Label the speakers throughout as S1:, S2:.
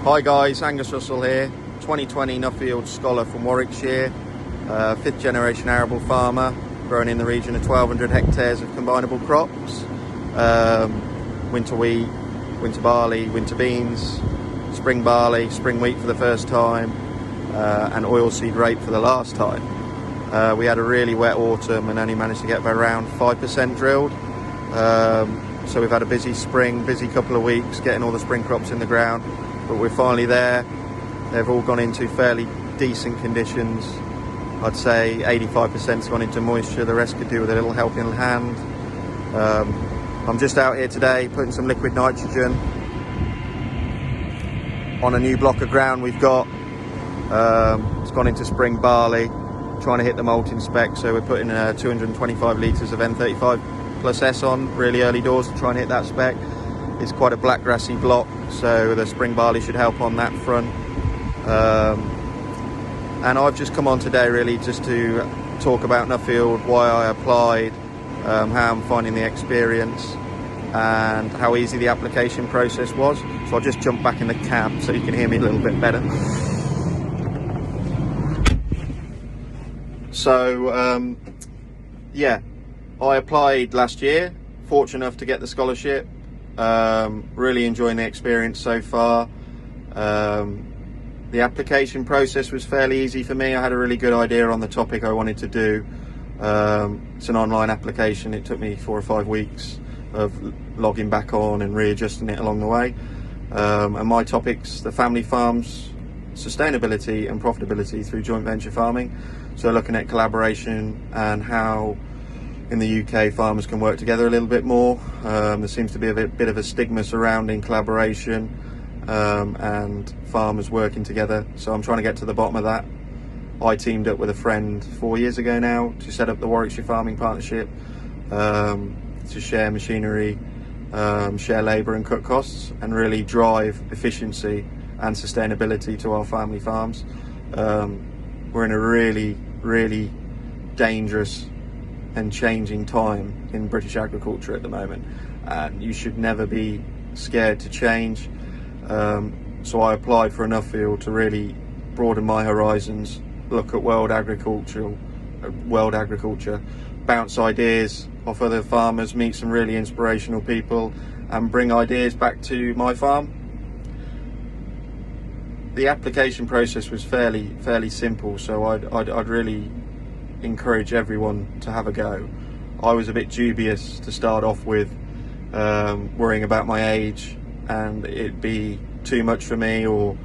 S1: Hi guys, Angus Russell here, 2020 Nuffield scholar from Warwickshire, 5th generation arable farmer, growing in the region of 1200 hectares of combinable crops, winter wheat, winter barley, winter beans, spring barley, spring wheat for the first time, and oilseed rape for the last time. We had a really wet autumn and only managed to get around 5% drilled. So we've had a busy spring, busy couple of weeks getting all the spring crops in the ground, but we're finally there. They've all gone into fairly decent conditions. I'd say 85%'s gone into moisture, the rest could do with a little helping hand. I'm just out here today putting some liquid nitrogen on a new block of ground we've got. It's gone into spring barley, trying to hit the malting spec, so we're putting 225 litres of N35 plus S on really early doors to try and hit that spec. It's quite a black grassy block, so the spring barley should help on that front. And I've just come on today really just to talk about Nuffield, why I applied, how I'm finding the experience and how easy the application process was. So I'll just jump back in the cab so you can hear me a little bit better. So yeah, I applied last year, fortunate enough to get the scholarship. Really enjoying the experience so far. The application process was fairly easy for me. I had a really good idea on the topic I wanted to do. It's an online application. It took me 4 or 5 weeks of logging back on and readjusting it along the way. And my topics, the family farms, sustainability and profitability through joint venture farming. So looking at collaboration and how in the UK farmers can work together a little bit more. There seems to be a bit of a stigma surrounding collaboration and farmers working together, so I'm trying to get to the bottom of that. I teamed up with a friend 4 years ago now to set up the Warwickshire Farming Partnership, to share machinery, share labour and cut costs, and really drive efficiency and sustainability to our family farms. We're in a really dangerous and changing time in British agriculture at the moment, and you should never be scared to change. So I applied for a Nuffield to really broaden my horizons, look at world agriculture, bounce ideas off other farmers, meet some really inspirational people and bring ideas back to my farm. The application process was fairly simple, so I'd really encourage everyone to have a go. I was a bit dubious to start off with, worrying about my age and it'd be too much for me, or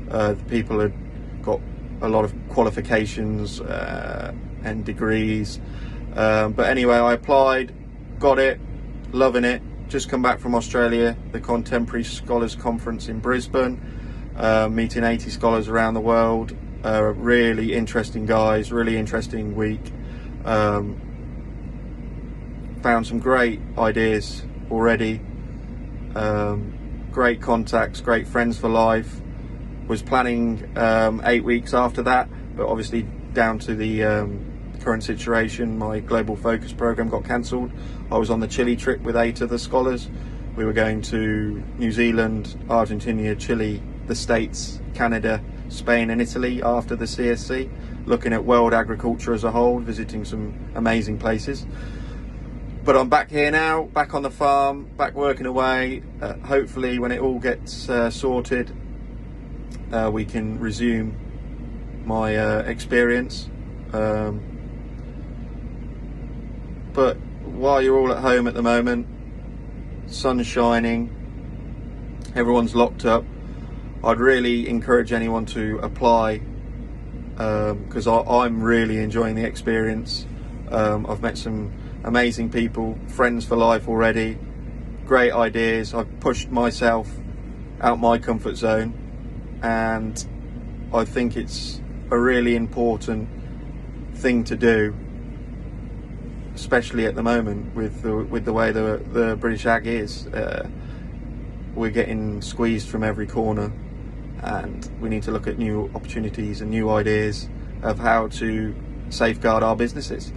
S1: the people had got a lot of qualifications and degrees. But anyway, I applied, got it, loving it. Just come back from Australia, the Contemporary Scholars Conference in Brisbane, meeting 80 scholars around the world. Really interesting guys, really interesting week. Found some great ideas already, great contacts, great friends for life. Was planning 8 weeks after that, but obviously down to the current situation, my global focus program got cancelled. I was on the Chile trip with 8 other scholars. We were going to New Zealand, Argentina, Chile, the States, Canada, Spain and Italy after the CSC, looking at world agriculture as a whole, visiting some amazing places. But I'm back here now, back on the farm, back working away. Hopefully when it all gets sorted, we can resume my experience. But while you're all at home at the moment, sun's shining, everyone's locked up, I'd really encourage anyone to apply, because I'm really enjoying the experience. I've met some amazing people, friends for life already, great ideas. I've pushed myself out my comfort zone, and I think it's a really important thing to do, especially at the moment with the way the British ag is. We're getting squeezed from every corner, and we need to look at new opportunities and new ideas of how to safeguard our businesses.